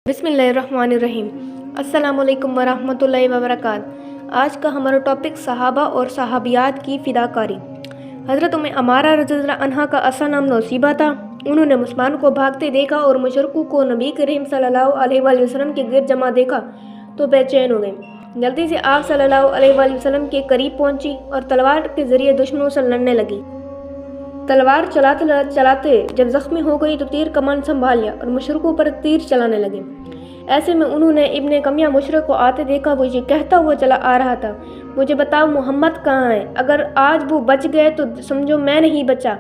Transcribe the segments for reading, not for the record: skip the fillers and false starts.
बिस्मिल्लाहिर्रहमानिर्रहीम। अस्सलाम वालेकुम वरहमतुल्लाहि वबरकातुहू। आज का हमारा टॉपिक सहाबा और सहाबियात की फ़िदाकारी। हज़रत उम्मे अमारा रज़ियल्लाहु अन्हा का असल नाम नौसीबा था। उन्होंने मुसलमानों को भागते देखा और मुशरिकों को नबी करीम सल्लल्लाहु अलैहि वसल्लम के गिर्द जमा देखा तो बेचैन हो गए। जल्दी से आप सल्लल्लाहु अलैहि वसल्लम के करीब पहुंची और तलवार के ज़रिए दुश्मनों से लड़ने लगी। तलवार चलाते चलाते जब ज़ख्मी हो गई तो तीर कमान संभाल लिया और मुशरिकों पर तीर चलाने लगे। ऐसे में उन्होंने इब्ने कमिया मुशरिक को आते देखा। वो ये कहता हुआ चला आ रहा था, मुझे बताओ मोहम्मद कहाँ है, अगर आज वो बच गए तो समझो मैं नहीं बचा।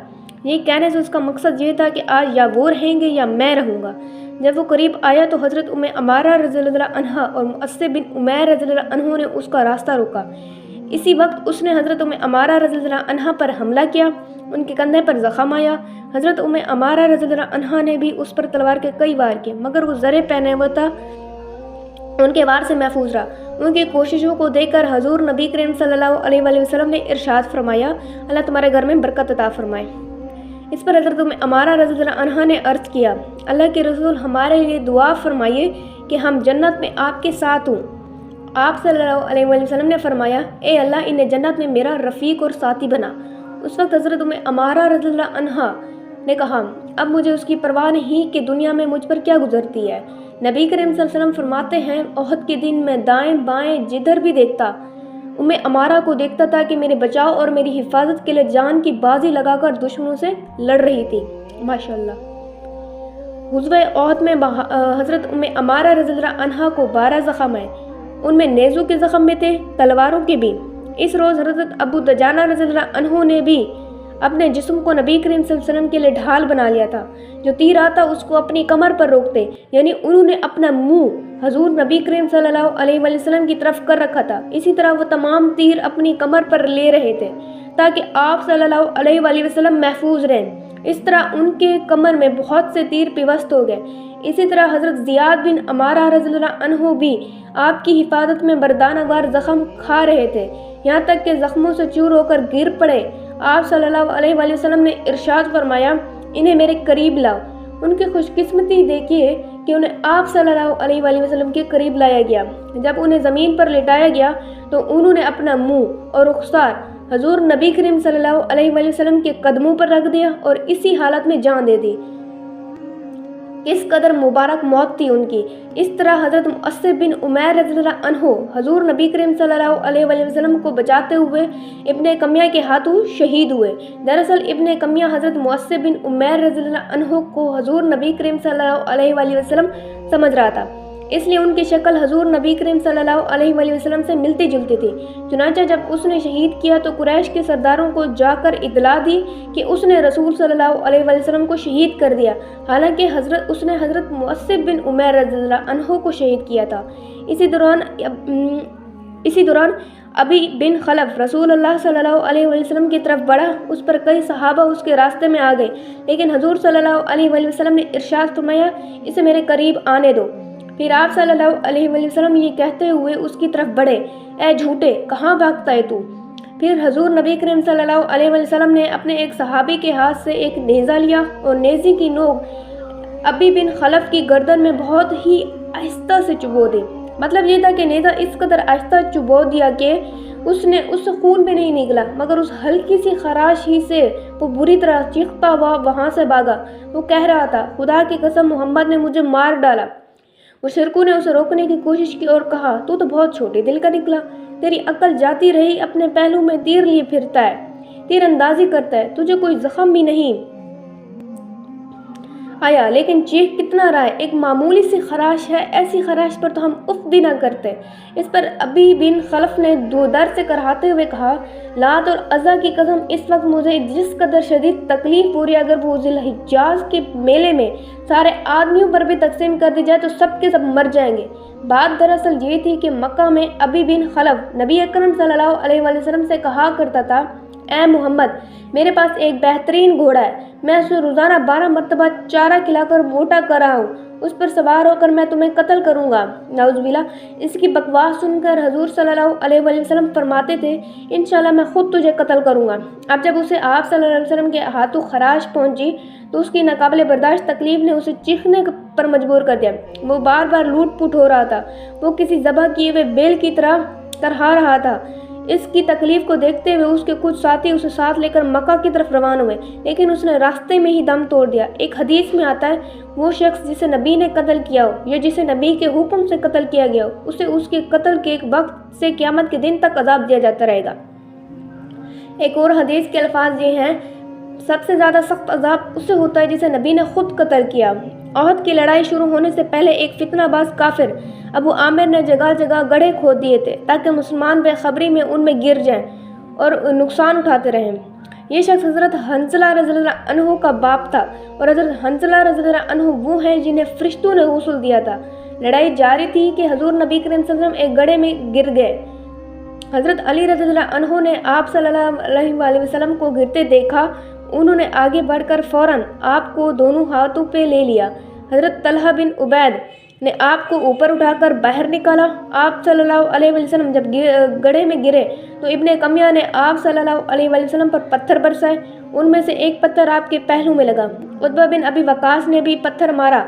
ये कहने से उसका मकसद ये था कि आज या वो रहेंगे या मैं रहूँगा। जब वो करीब आया तो हज़रत उम्मे अमारा रज़ियल्लाहु अन्हा और मुअस्सिब बिन उमैर रज़ियल्लाहु अन्हु ने उसका रास्ता रोका। इसी वक्त उसने हज़रत उम्मे अमारा रज़ियल्लाहु अन्हा पर हमला किया। उनके कंधे पर ज़ख़म आया। हज़रत उम्मे अमारा रज़ियल्लाहु अन्हा ने भी उस पर तलवार के कई वार किए, मगर वो ज़रे पहने हुआ था, उनके वार से महफूज रहा। उनकी कोशिशों को देखकर हजूर नबी करीम सल्लल्लाहु अलैहि वसल्लम ने इरशाद फरमाया, अल्लाह तुम्हारे घर में बरकत अता फरमाए। इस पर हज़रत उम्मे अमारा रज़ियल्लाहु अन्हा ने अर्ज़ किया, अल्लाह के रसूल हमारे लिए दुआ फरमाइए कि हम जन्नत में आपके साथ हों। आप सल्लल्लाहु अलैहि वसल्लम ने फरमाया, ए अल्लाह इन्हें जन्नत में मेरा रफ़ीक और साथी बना। उस वक्त हज़रत उम्मे अमारा रज़ियल्लाहु अन्हा ने कहा, अब मुझे उसकी परवाह नहीं कि दुनिया में मुझ पर क्या गुजरती है। नबी करीम सल्लल्लाहु अलैहि वसल्लम फरमाते हैं, ओहद के दिन मैं दाएं बाएं जिधर भी देखता उम्मे अमारा को देखता था कि मेरे बचाव और मेरी हिफाजत के लिए जान की बाजी लगाकर दुश्मनों से लड़ रही थी। माशाअल्लाह। गुज़वे ओहद में हज़रत उम्मे अमारा रज़ियल्लाहु अन्हा को 12 ज़ख़म है। उनमें नेज़ों के ज़ख़म में थे, तलवारों के भी। इस रोज़ हज़रत अबू दजाना रज़ियल्लाहु अन्हु ने भी अपने जिस्म को नबी करीम सल्लल्लाहु अलैहि वसल्लम के लिए ढाल बना लिया था। जो तीर आता उसको अपनी कमर पर रोकते, यानी उन्होंने अपना मुंह हजूर नबी करीम सल्लल्लाहु अलैहि वसल्लम की तरफ कर रखा था। इसी तरह वो तमाम तीर अपनी कमर पर ले रहे थे ताकि आप सल्लल्लाहु अलैहि वसल्लम महफूज रहें। इस तरह उनके कमर में बहुत से तीर पिवस्त हो गए। इसी तरह हज़रत ज़ियाद बिन अमारा रज़ियल्लाहु अन्हु भी आपकी हिफाजत में बरदानावार ज़ख़म खा रहे थे, यहाँ तक कि ज़ख़मों से चूर होकर गिर पड़े। आप सल्लल्लाहु अलैहि वसल्लम ने इरशाद फरमाया, इन्हें मेरे करीब लाओ। उनकी खुशकिस्मती देखिए कि उन्हें आप सल्लल्लाहु अलैहि वसल्लम के करीब लाया गया। जब उन्हें ज़मीन पर लिटाया गया तो उन्होंने अपना मुंह और रुखसार हजूर नबी करीम सल्लल्लाहु अलैहि वसल्लम के कदमों पर रख दिया और इसी हालत में जान दे दी। इस कदर मुबारक मौत थी उनकी। इस तरह हज़रत मुअस्सिब बिन उमैर रज़ियल्लाहु अन्हु हजूर नबी करीम सल्लल्लाहु अलैहि वसल्लम को बचाते हुए इब्ने कमिया के हाथों शहीद हुए। दरअसल इब्ने कमिया हज़रत मुअस्सिब बिन उमैर रज़ियल्लाहु अन्हु को हजूर नबी करीम सल्लल्लाहु अलैहि वसल्लम समझ रहा था, इसलिए उनकी शक्ल हजूर नबी करीम सल्लल्लाहु अलैहि वसल्लम से मिलती जुलती थी। चुनांचे जब उसने शहीद किया तो कुरैश के सरदारों को जाकर इतला दी कि उसने रसूल सल्लल्लाहु अलैहि वसल्लम को शहीद कर दिया, हालांकि उसने हज़रत मुअस्सिब बिन उमैर रज़ियल्लाहु अन्हु को शहीद किया था। इसी दौरान अबी बिन खलफ रसूलुल्लाह सल्लल्लाहु अलैहि वसल्लम की तरफ बढ़ा। उस पर कई सहाबा उसके रास्ते में आ गए, लेकिन हजूर सल्लल्लाहु अलैहि वसल्लम ने इरशाद फरमाया, इसे मेरे करीब आने दो। फिर आप सल्लल्लाहु अलैहि वसल्लम ये कहते हुए उसकी तरफ बढ़े, ए झूठे, कहाँ भागता है तू। फिर हजूर नबी करीम सल्लल्लाहु अलैहि वसल्लम ने अपने एक सहाबी के हाथ से एक नेज़ा लिया और नेज़े की नोक अबी बिन खलफ की गर्दन में बहुत ही आहिस्ता से चुबो दी। मतलब ये था कि नेज़ा इस कदर आहिस्ता चुबो दिया कि उससे खून भी नहीं निकला, मगर उस हल्की सी खराश ही से वो बुरी तरह चीखता हुआ वहाँ से भागा। वो कह रहा था, खुदा की कसम मोहम्मद ने मुझे मार डाला। मुशरिकों ने उसे रोकने की कोशिश की और कहा, तू तो बहुत छोटे दिल का निकला, तेरी अक्ल जाती रही, अपने पहलू में तीर लिए फिरता है, तीर अंदाजी करता है, तुझे कोई जख्म भी नहीं आया, लेकिन चीख कितना रहा है, एक मामूली सी खराश है, ऐसी खराश पर तो हम उफ भी ना करते। इस पर अबी बिन खलफ ने दो दर से कराहते हुए कहा, लात और अज़ा की कसम, इस वक्त मुझे जिस कदर शदीद तकलीफ हो रही है, अगर वो ज़िल-हिज्जाज के मेले में सारे आदमियों पर भी तकसीम कर दी जाए तो सब के सब मर जाएंगे। बात दरअसल ये थी कि मक्का में अबी बिन खलफ नबी अकरम सल्लल्लाहु अलैहि वसल्लम से कहा करता था, اے محمد میرے پاس ایک بہترین گھوڑا ہے، میں اسے روزانہ 12 مرتبہ چارہ کھلا کر موٹا کر رہا ہوں، اس پر سوار ہو کر میں تمہیں قتل کروں گا۔ نعوذ باللہ۔ اس کی بکواس سن کر حضور صلی اللہ علیہ وآلہ وسلم فرماتے تھے انشاءاللہ میں خود تجھے قتل کروں گا۔ اب جب اسے آپ صلی اللہ علیہ وسلم کے ہاتھوں خراش پہنچی تو اس کی ناقابل برداشت تکلیف نے اسے چیخنے پر مجبور کر دیا۔ وہ بار بار لوٹ پوٹ ہو رہا تھا، وہ کسی ذبح کیے ہوئے بیل کی طرح ترہا رہا تھا۔ اس کی تکلیف کو دیکھتے ہوئے اس کے کچھ ساتھی اسے ساتھ لے کر مکہ کی طرف روانہ ہوئے، لیکن اس نے راستے میں ہی دم توڑ دیا۔ ایک حدیث میں آتا ہے وہ شخص جسے نبی نے قتل کیا ہو یا جسے نبی کے حکم سے قتل کیا گیا ہو اسے اس کے قتل کے ایک وقت سے قیامت کے دن تک عذاب دیا جاتا رہے گا۔ ایک اور حدیث کے الفاظ یہ ہیں سب سے زیادہ سخت عذاب اسے ہوتا ہے جسے نبی نے خود قتل کیا۔ احد کی لڑائی شروع ہونے سے پہلے ایک فتنہ باز کافر ابو عامر نے جگہ جگہ گڑھے کھود دیے تھے تاکہ مسلمان بے خبری میں ان میں گر جائیں اور نقصان اٹھاتے رہیں۔ یہ شخص حضرت حنظلہ رضی اللہ عنہ کا باپ تھا اور حضرت حنظلہ رضی اللہ عنہ وہ ہیں جنہیں فرشتوں نے غسل دیا تھا۔ لڑائی جاری تھی کہ حضور نبی کریم صلی اللہ علیہ وسلم ایک گڑھے میں گر گئے۔ حضرت علی رضی اللہ عنہ نے آپ صلی اللہ علیہ وآلہ وسلم کو گرتے دیکھا، انہوں نے آگے بڑھ کر فوراً آپ کو دونوں ہاتھوں پہ لے لیا۔ حضرت طلحہ بن عبید نے آپ کو اوپر اٹھا کر باہر نکالا۔ آپ صلی اللہ علیہ وسلم جب گڑھے میں گرے تو ابن کمیہ نے آپ صلی اللہ علیہ وسلم پر پتھر برسائے، ان میں سے ایک پتھر آپ کے پہلو میں لگا۔ عتبہ بن ابی وقاص نے بھی پتھر مارا،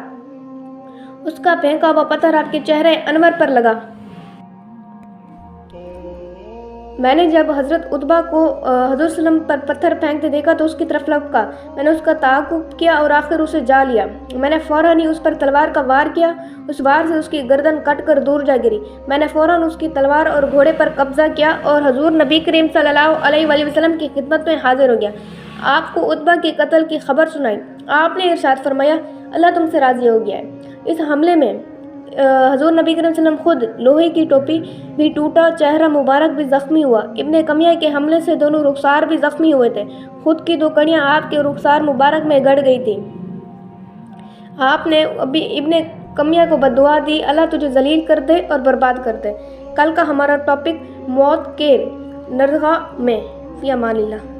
اس کا پھینکا ہوا پتھر آپ کے چہرے انور پر لگا۔ میں نے جب حضرت عتبہ کو حضور صلی اللہ علیہ وسلم پر پتھر پھینکتے دیکھا تو اس کی طرف لپکا، میں نے اس کا تعاقب کیا اور آخر اسے جا لیا۔ میں نے فوراً ہی اس پر تلوار کا وار کیا، اس وار سے اس کی گردن کٹ کر دور جا گری۔ میں نے فوراً اس کی تلوار اور گھوڑے پر قبضہ کیا اور حضور نبی کریم صلی اللہ علیہ وآلہ وسلم کی خدمت میں حاضر ہو گیا، آپ کو عتبہ کے قتل کی خبر سنائی۔ آپ نے ارشاد فرمایا اللہ تم سے راضی ہو گیا ہے۔ اس حملے میں حضور نبی کریم صلی اللہ علیہ وسلم خود لوہے کی ٹوپی بھی ٹوٹا، چہرہ مبارک بھی زخمی ہوا۔ ابن کمیہ کے حملے سے دونوں رخسار بھی زخمی ہوئے تھے، خود کی 2 کڑیاں آپ کے رخسار مبارک میں گڑ گئی تھیں۔ آپ نے ابن کمیہ کو بددعا دی اللہ تجھے ذلیل کر دے اور برباد کر دے۔ کل کا ہمارا ٹاپک موت کے نرغہ میں۔ فی امان اللہ۔